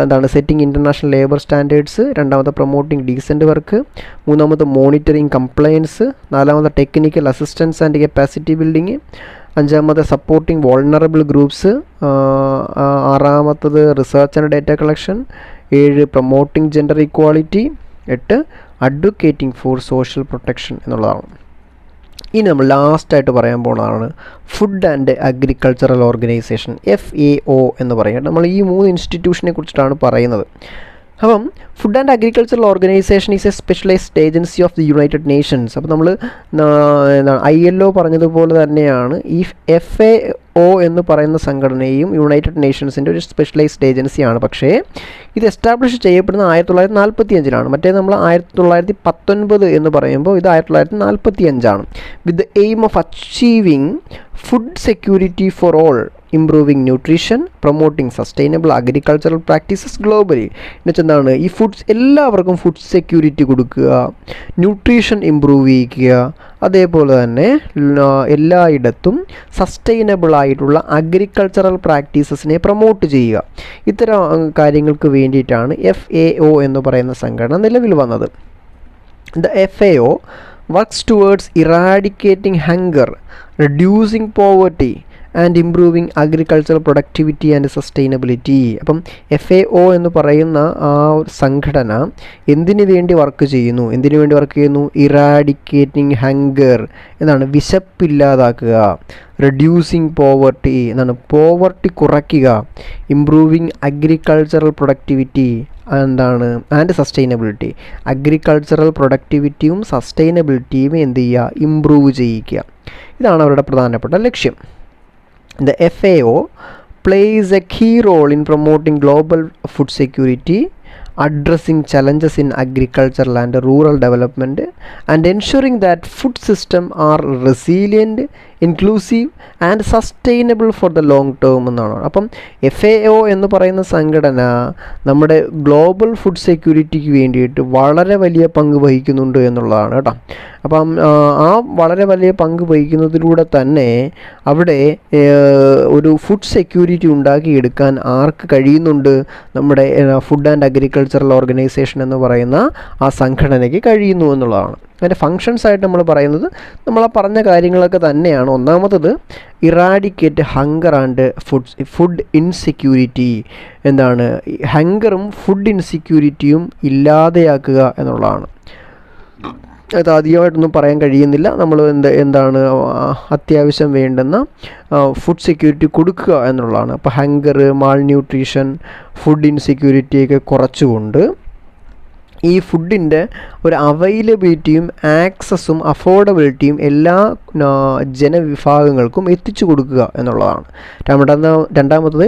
എന്താണ്? സെറ്റിംഗ് ഇൻ്റർനാഷണൽ ലേബർ സ്റ്റാൻഡേർഡ്സ്, രണ്ടാമത്തെ പ്രൊമോട്ടിംഗ് ഡീസൻറ്റ് വർക്ക്, മൂന്നാമത്തെ മോണിറ്ററിംഗ് കംപ്ലയൻസ്, നാലാമത്തെ technical assistance and capacity building, അഞ്ചാമത്തെ സപ്പോർട്ടിംഗ് വൾണറബിൾ ഗ്രൂപ്പ്സ്, ആറാമത്തത് research and data collection, 7 promoting gender equality, 8 advocating for social protection എന്നുള്ളതാണ്. ഇനി നമ്മൾ ലാസ്റ്റായിട്ട് പറയാൻ പോകുന്നതാണ് food and agricultural organisation, FAO എന്ന് പറയുന്നത്. നമ്മൾ ഈ 3 ഇൻസ്റ്റിറ്റ്യൂഷനെ കുറിച്ചിട്ടാണ് പറയുന്നത്. അപ്പം food and agricultural organisation is A specialised agency of the United Nations. അപ്പോൾ നമ്മൾ എന്താണ് ILO പറഞ്ഞതുപോലെ തന്നെയാണ് ഈ FAO എന്ന് പറയുന്ന സംഘടനയും യുണൈറ്റഡ് നേഷൻസിൻ്റെ ഒരു സ്പെഷ്യലൈസ്ഡ് ഏജൻസിയാണ്. പക്ഷേ ഇത് എസ്റ്റാബ്ലിഷ് ചെയ്യപ്പെടുന്നത് 1945 മറ്റേ നമ്മൾ 1919 എന്ന് പറയുമ്പോൾ ഇത് 1945 with the aim of achieving food security for all, improving nutrition, promoting sustainable agricultural practices globally. എന്നുവെച്ചെന്താണ് ഈ ഫുഡ്സ് എല്ലാവർക്കും ഫുഡ് സെക്യൂരിറ്റി കൊടുക്കുക, ന്യൂട്രീഷൻ ഇമ്പ്രൂവ് ചെയ്യിക്കുക, അതേപോലെ തന്നെ എല്ലായിടത്തും സസ്റ്റൈനബിൾ ആയിട്ടുള്ള അഗ്രികൾച്ചറൽ പ്രാക്ടീസസിനെ പ്രൊമോട്ട് ചെയ്യുക. ഇത്തരം കാര്യങ്ങൾക്ക് വേണ്ടിയിട്ടാണ് FAO എന്ന് പറയുന്ന സംഘടന നിലവിൽ വന്നത്. The FAO works towards eradicating hunger, reducing poverty and improving agricultural productivity and sustainability. അപ്പം FAO എന്ന് പറയുന്ന ആ സംഘടന എന്തിനു വേണ്ടി വർക്ക് ചെയ്യുന്നു? ഇറാഡിക്കേറ്റിംഗ് ഹങ്കർ എന്നാണ്, വിശപ്പില്ലാതാക്കുക. റെഡ്യൂസിങ് പോവർട്ടി എന്നാണ്, പോവർട്ടി കുറയ്ക്കുക. ഇംപ്രൂവിങ് അഗ്രികൾച്ചറൽ പ്രൊഡക്ടിവിറ്റി എന്താണ്, ആൻഡ് സസ്റ്റൈനബിലിറ്റി. അഗ്രികൾച്ചറൽ പ്രൊഡക്ടിവിറ്റിയും സസ്റ്റൈനബിലിറ്റിയും എന്ത് ചെയ്യുക? ഇംപ്രൂവ് ചെയ്യിക്കുക. ഇതാണ് അവരുടെ പ്രധാനപ്പെട്ട ലക്ഷ്യം. The FAO plays a key role in promoting global food security, addressing challenges in agricultural and rural development, and ensuring that food systems are resilient, inclusive and sustainable for the long term എന്നാണ്. അപ്പം FAO എന്ന് പറയുന്ന സംഘടന നമ്മുടെ global food സെക്യൂരിറ്റിക്ക് വേണ്ടിയിട്ട് വളരെ വലിയ പങ്ക് വഹിക്കുന്നുണ്ട് എന്നുള്ളതാണ് കേട്ടോ. അപ്പം ആ വളരെ വലിയ പങ്ക് വഹിക്കുന്നതിലൂടെ തന്നെ അവിടെ ഒരു ഫുഡ് സെക്യൂരിറ്റി ഉണ്ടാക്കിയെടുക്കാൻ ആർക്ക് കഴിയുന്നുണ്ട്? നമ്മുടെ ഫുഡ് ആൻഡ് അഗ്രികൾച്ചറൽ ഓർഗനൈസേഷൻ എന്ന് പറയുന്ന ആ സംഘടനയ്ക്ക് കഴിയുന്നു എന്നുള്ളതാണ്. അതിൻ്റെ ഫങ്ഷൻസ് ആയിട്ട് നമ്മൾ പറയുന്നത് നമ്മൾ ആ പറഞ്ഞ കാര്യങ്ങളൊക്കെ തന്നെയാണ്. ഒന്നാമത്തത് eradicate hunger and food insecurity. എന്താണ്? ഹങ്കറും ഫുഡ് ഇൻസെക്യൂരിറ്റിയും ഇല്ലാതെയാക്കുക എന്നുള്ളതാണ്. അത് അധികമായിട്ടൊന്നും പറയാൻ കഴിയുന്നില്ല. നമ്മൾ എന്താണ് അത്യാവശ്യം വേണ്ടുന്ന ഫുഡ് സെക്യൂരിറ്റി കൊടുക്കുക എന്നുള്ളതാണ്. അപ്പോൾ ഹങ്കർ, മാൾ ന്യൂട്രീഷൻ, ഫുഡ് ഇൻസെക്യൂരിറ്റിയൊക്കെ കുറച്ചുകൊണ്ട് ഈ ഫുഡിൻ്റെ ഒരു അവൈലബിലിറ്റിയും ആക്സസും അഫോർഡബിലിറ്റിയും എല്ലാ ജനവിഭാഗങ്ങൾക്കും എത്തിച്ചു കൊടുക്കുക എന്നുള്ളതാണ്. രണ്ടാമത്തത്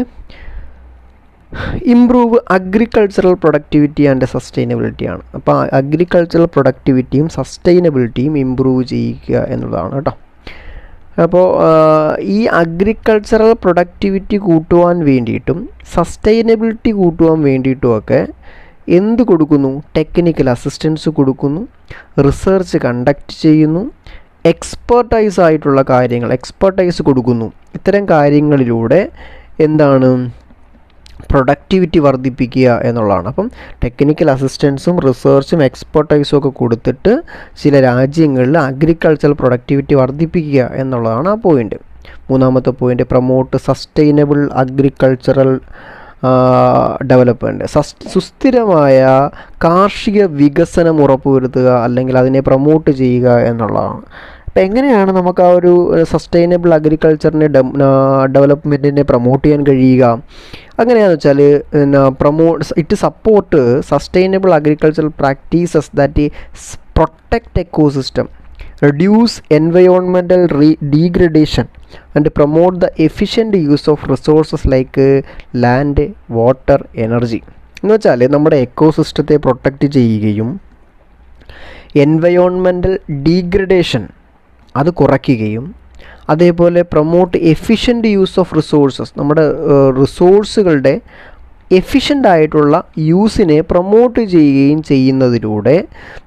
ഇംപ്രൂവ് അഗ്രികൾച്ചറൽ പ്രൊഡക്ടിവിറ്റി ആൻഡ് സസ്റ്റൈനബിലിറ്റിയാണ്. അപ്പോൾ അഗ്രികൾച്ചറൽ പ്രൊഡക്ടിവിറ്റിയും സസ്റ്റൈനബിലിറ്റിയും ഇംപ്രൂവ് ചെയ്യിക്കുക എന്നുള്ളതാണ് കേട്ടോ. അപ്പോൾ ഈ അഗ്രികൾച്ചറൽ പ്രൊഡക്ടിവിറ്റി കൂട്ടുവാൻ വേണ്ടിയിട്ടും സസ്റ്റൈനബിലിറ്റി കൂട്ടുവാൻ വേണ്ടിയിട്ടുമൊക്കെ എന്ത് കൊടുക്കുന്നു? ടെക്നിക്കൽ അസിസ്റ്റൻസ് കൊടുക്കുന്നു, റിസർച്ച് കണ്ടക്ട് ചെയ്യുന്നു, എക്സ്പെർട്ടൈസ് കൊടുക്കുന്നു. ഇത്തരം കാര്യങ്ങളിലൂടെ എന്താണ് പ്രൊഡക്ടിവിറ്റി വർദ്ധിപ്പിക്കുക എന്നുള്ളതാണ്. അപ്പം ടെക്നിക്കൽ അസിസ്റ്റൻസും റിസർച്ചും എക്സ്പെർട്ടൈസും ഒക്കെ കൊടുത്തിട്ട് ചില രാജ്യങ്ങളിൽ അഗ്രികൾച്ചറൽ പ്രൊഡക്ടിവിറ്റി വർദ്ധിപ്പിക്കുക എന്നുള്ളതാണ് ആ പോയിൻ്റ്. മൂന്നാമത്തെ point promote sustainable agricultural development. സുസ്ഥിരമായ കാർഷിക വികസനം ഉറപ്പുവരുത്തുക അല്ലെങ്കിൽ അതിനെ പ്രൊമോട്ട് ചെയ്യുക എന്നുള്ളതാണ്. അപ്പോൾ എങ്ങനെയാണ് നമുക്ക് ആ ഒരു സസ്റ്റൈനബിൾ അഗ്രികൾച്ചറിനെ ഡെവലപ്മെൻറ്റിനെ പ്രൊമോട്ട് ചെയ്യാൻ കഴിയുക? അങ്ങനെയാണെന്ന് വെച്ചാൽ it support sustainable agricultural practices that protect ecosystem, reduce environmental degradation and promote the efficient use of resources like land, water, energy. എന്ന് വെച്ചാൽ നമ്മുടെ എക്കോസിസ്റ്റത്തെ പ്രൊട്ടക്റ്റ് ചെയ്യുകയും എൻവയോൺമെൻറ്റൽ ഡീഗ്രഡേഷൻ അത് കുറയ്ക്കുകയും അതേപോലെ promote efficient use of resources, നമ്മുടെ റിസോഴ്സുകളുടെ എഫിഷ്യൻ്റ് ആയിട്ടുള്ള യൂസിനെ promote ചെയ്യുകയും ചെയ്യുന്നതിലൂടെ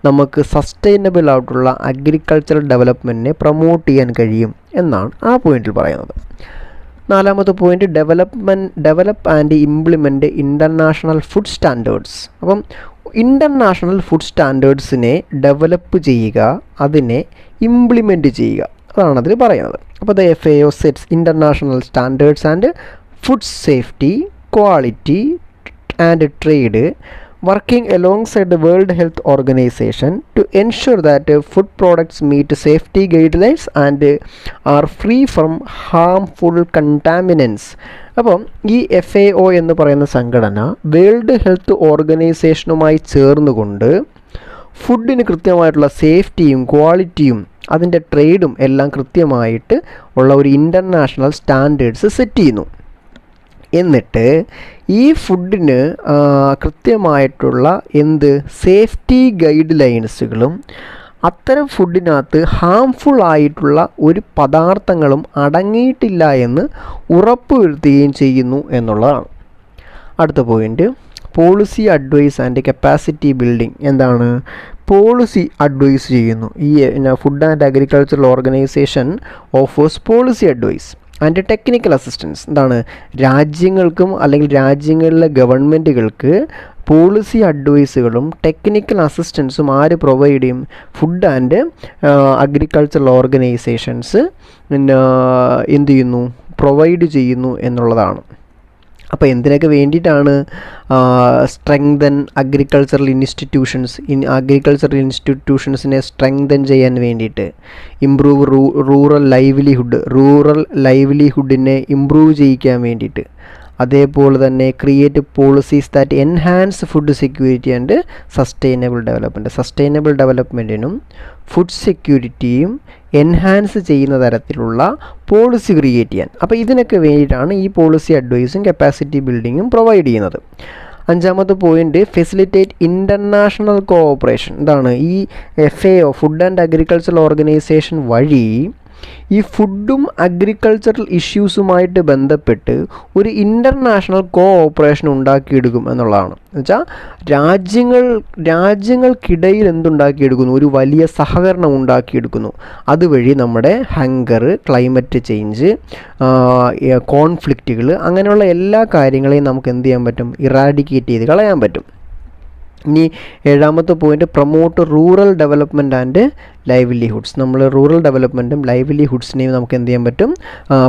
നമുക്ക് സസ്റ്റൈനബിൾ ആയിട്ടുള്ള അഗ്രികൾച്ചറൽ ഡെവലപ്മെൻറ്റിനെ പ്രൊമോട്ട് ചെയ്യാൻ കഴിയും എന്നാണ് ആ പോയിന്റിൽ പറയുന്നത്. നാലാമത്തെ point develop and implement international food standards. അപ്പം ഇൻ്റർനാഷണൽ ഫുഡ് സ്റ്റാൻഡേർഡ്സിനെ ഡെവലപ്പ് ചെയ്യുക, അതിനെ ഇംപ്ലിമെൻറ്റ് ചെയ്യുക, അതാണ് അതിൽ പറയുന്നത്. അപ്പോൾ the FAO sets international standards and food safety, quality and trade, working alongside the World Health Organization to ensure that food products meet safety guidelines and are free from harmful contaminants അപ്പം ഈ FAO എന്ന് പറയുന്ന സംഘടന world health ഓർഗനൈസേഷനുമായി ചേർന്നുകൊണ്ട് ഫുഡിന് കൃത്യമായിട്ടുള്ള സേഫ്റ്റിയും ക്വാളിറ്റിയും അതിൻ്റെ ട്രേഡും എല്ലാം കൃത്യമായിട്ട് ഉള്ള ഒരു ഇൻ്റർനാഷണൽ സ്റ്റാൻഡേർഡ്സ് സെറ്റ് ചെയ്യുന്നു. എന്നിട്ട് ഈ ഫുഡിന് കൃത്യമായിട്ടുള്ള സേഫ്റ്റി ഗൈഡ് ലൈൻസുകളും അത്തരം ഫുഡിനകത്ത് ഹാംഫുൾ ആയിട്ടുള്ള ഒരു പദാർത്ഥങ്ങളും അടങ്ങിയിട്ടില്ല എന്ന് ഉറപ്പുവരുത്തുകയും ചെയ്യുന്നു എന്നുള്ളതാണ്. അടുത്ത point, policy advice and capacity building. എന്താണ് പോളിസി അഡ്വൈസ് ചെയ്യുന്നു? ഈ food and agricultural organisation offers policy advice and technical assistance. എന്താണ് രാജ്യങ്ങൾക്കും അല്ലെങ്കിൽ രാജ്യങ്ങളിലെ ഗവൺമെൻറ്റുകൾക്ക് പോളിസി അഡ്വൈസുകളും ടെക്നിക്കൽ അസിസ്റ്റൻസും ആര് പ്രൊവൈഡ് ചെയ്യും? ഫുഡ് ആൻഡ് അഗ്രികൾച്ചറൽ ഓർഗനൈസേഷൻസ് എന്ത് ചെയ്യുന്നു? പ്രൊവൈഡ് ചെയ്യുന്നു എന്നുള്ളതാണ്. അപ്പോൾ എന്തിനൊക്കെ വേണ്ടിയിട്ടാണ്? സ്ട്രെങ്തൻ അഗ്രികൾച്ചറൽ ഇൻസ്റ്റിറ്റ്യൂഷൻസിനെ സ്ട്രെങ്തൻ ചെയ്യാൻ വേണ്ടിയിട്ട്, ഇംപ്രൂവ് റൂറൽ ലൈവ്ലിഹുഡിനെ ഇംപ്രൂവ് ചെയ്യിക്കാൻ വേണ്ടിയിട്ട്, അതേപോലെ തന്നെ create policies that enhance food security and sustainable ഡെവലപ്മെൻറ്റിനും ഫുഡ് സെക്യൂരിറ്റിയും എൻഹാൻസ് ചെയ്യുന്ന തരത്തിലുള്ള പോളിസി ക്രിയേറ്റ് ചെയ്യാൻ. അപ്പോൾ ഇതിനൊക്കെ വേണ്ടിയിട്ടാണ് ഈ പോളിസി അഡ്വൈസും കപ്പാസിറ്റി ബിൽഡിങ്ങും പ്രൊവൈഡ് ചെയ്യുന്നത്. അഞ്ചാമത്തെ പോയിൻ്റ്, ഫെസിലിറ്റേറ്റ് ഇൻ്റർനാഷണൽ കോഓപ്പറേഷൻ. എന്താണ് ഈ FAO food and agricultural organisation വഴി ഈ ഫുഡും അഗ്രികൾച്ചറൽ ഇഷ്യൂസുമായിട്ട് ബന്ധപ്പെട്ട് ഒരു ഇൻ്റർനാഷണൽ കോഓപ്പറേഷൻ ഉണ്ടാക്കിയെടുക്കും എന്നുള്ളതാണ്. എന്നുവെച്ചാൽ രാജ്യങ്ങൾക്കിടയിൽ എന്തുണ്ടാക്കിയെടുക്കുന്നു? ഒരു വലിയ സഹകരണം ഉണ്ടാക്കിയെടുക്കുന്നു. അതുവഴി നമ്മുടെ ഹങ്കർ, ക്ലൈമറ്റ് ചേഞ്ച്, കോൺഫ്ലിക്റ്റുകൾ, അങ്ങനെയുള്ള എല്ലാ കാര്യങ്ങളെയും നമുക്ക് എന്ത് ചെയ്യാൻ പറ്റും? ഇറാഡിക്കേറ്റ് ചെയ്ത് കളയാൻ പറ്റും. ഇനി ഏഴാമത്തെ point, promote rural development and livelihoods. നമ്മൾ റൂറൽ ഡെവലപ്മെൻറ്റും ലൈവ്ലിഹുഡ്സിനെയും നമുക്ക് എന്ത് ചെയ്യാൻ പറ്റും?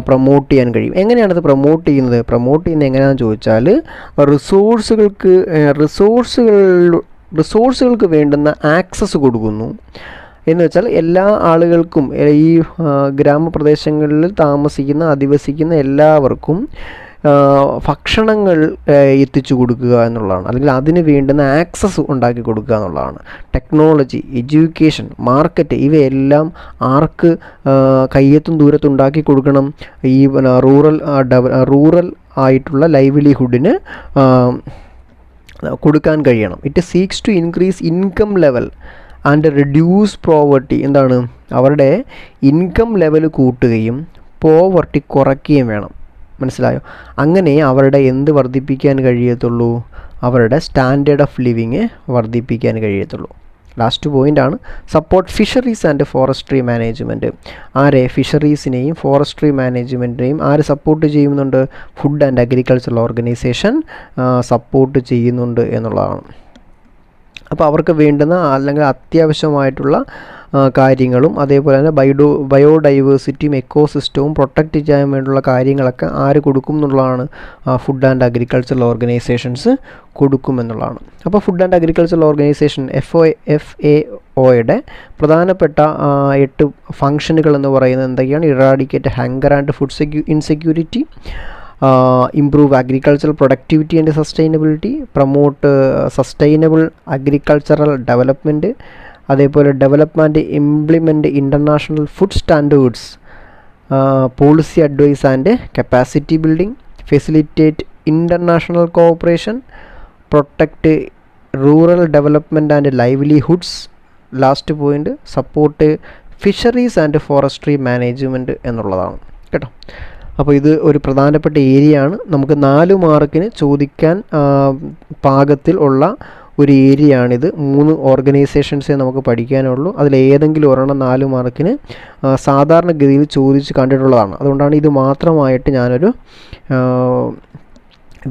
പ്രൊമോട്ട് ചെയ്യാൻ കഴിയും. എങ്ങനെയാണത് പ്രൊമോട്ട് ചെയ്യുന്നത്? എങ്ങനെയാണെന്ന് ചോദിച്ചാൽ റിസോഴ്സുകൾക്ക് വേണ്ടുന്ന ആക്സസ് കൊടുക്കുന്നു. എന്ന് വെച്ചാൽ എല്ലാ ആളുകൾക്കും, ഈ ഗ്രാമപ്രദേശങ്ങളിൽ അധിവസിക്കുന്ന എല്ലാവർക്കും ഭക്ഷണങ്ങൾ എത്തിച്ചു കൊടുക്കുക എന്നുള്ളതാണ്, അല്ലെങ്കിൽ അതിന് വേണ്ടുന്ന ആക്സസ് ഉണ്ടാക്കി കൊടുക്കുക എന്നുള്ളതാണ്. ടെക്നോളജി, എഡ്യൂക്കേഷൻ, മാർക്കറ്റ്, ഇവയെല്ലാം ആർക്ക് കയ്യെത്തും ദൂരത്തുണ്ടാക്കി കൊടുക്കണം? ഈ റൂറൽ ആയിട്ടുള്ള ലൈവ്ലിഹുഡിന് കൊടുക്കാൻ കഴിയണം. It seeks to increase income level and reduce poverty. എന്താണ്? അവരുടെ ഇൻകം ലെവൽ കൂട്ടുകയും പോവർട്ടി കുറയ്ക്കുകയും വേണം. മനസ്സിലായോ? അങ്ങനെ അവരുടെ വർദ്ധിപ്പിക്കാൻ കഴിയത്തുള്ളൂ? അവരുടെ സ്റ്റാൻഡേർഡ് ഓഫ് ലിവിങ് വർദ്ധിപ്പിക്കാൻ കഴിയത്തുള്ളൂ. ലാസ്റ്റ് പോയിൻ്റാണ്, support fisheries and forestry management. ഫിഷറീസിനെയും ഫോറസ്ട്രി മാനേജ്മെൻറ്റിനെയും സപ്പോർട്ട് ചെയ്യുന്നുണ്ട്? Food and agricultural organisation support ചെയ്യുന്നുണ്ട് എന്നുള്ളതാണ്. അപ്പോൾ അവർക്ക് വേണ്ടുന്ന അല്ലെങ്കിൽ അത്യാവശ്യമായിട്ടുള്ള കാര്യങ്ങളും അതേപോലെ തന്നെ ബയോഡൈവേഴ്സിറ്റിയും എക്കോസിസ്റ്റവും പ്രൊട്ടക്റ്റ് ചെയ്യാൻ വേണ്ടിയുള്ള കാര്യങ്ങളൊക്കെ ആര് കൊടുക്കും എന്നുള്ളതാണ്? ഫുഡ് ആൻഡ് അഗ്രികൾച്ചറൽ ഓർഗനൈസേഷൻസ് കൊടുക്കുമെന്നുള്ളതാണ്. അപ്പോൾ ഫുഡ് ആൻഡ് അഗ്രികൾച്ചറൽ ഓർഗനൈസേഷൻ FAOയുടെ പ്രധാനപ്പെട്ട 8 ഫംഗ്ഷനുകൾ എന്ന് പറയുന്നത് എന്തൊക്കെയാണ്? Eradicate hunger and food insecurity, improve agricultural productivity and sustainability, promote sustainable agricultural development, അതേപോലെ development, implement international food standards, policy advice and capacity building, facilitate international cooperation, protect rural development and livelihoods, last point support fisheries and forestry management എന്നുള്ളതാണ് കേട്ടോ. അപ്പോൾ ഇത് ഒരു പ്രധാനപ്പെട്ട ഏരിയയാണ്. നമുക്ക് 4 മാർക്കിന് ചോദിക്കാൻ പാകത്തിൽ ഉള്ള ഒരു ഏരിയയാണിത്. 3 ഓർഗനൈസേഷൻസേ നമുക്ക് പഠിക്കാനുള്ളൂ. അതിലേതെങ്കിലും ഒരെണ്ണം 4 മാർക്കിന് സാധാരണഗതിയിൽ ചോദിച്ച് കണ്ടിട്ടുള്ളതാണ്. അതുകൊണ്ടാണ് ഇത് മാത്രമായിട്ട് ഞാനൊരു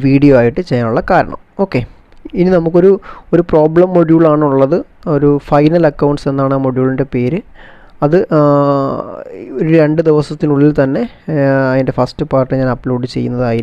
വീഡിയോ ആയിട്ട് ചെയ്യാനുള്ള കാരണം. ഓക്കെ, ഇനി നമുക്കൊരു പ്രോബ്ലം മൊഡ്യൂളാണുള്ളത്. ഒരു ഫൈനൽ അക്കൗണ്ട്സ് എന്നാണ് ആ മൊഡ്യൂളിൻ്റെ പേര്. അത് ഒരു 2 ദിവസത്തിനുള്ളിൽ തന്നെ അതിൻ്റെ ഫസ്റ്റ് പാർട്ട് ഞാൻ അപ്ലോഡ് ചെയ്യുന്നതായിരിക്കും.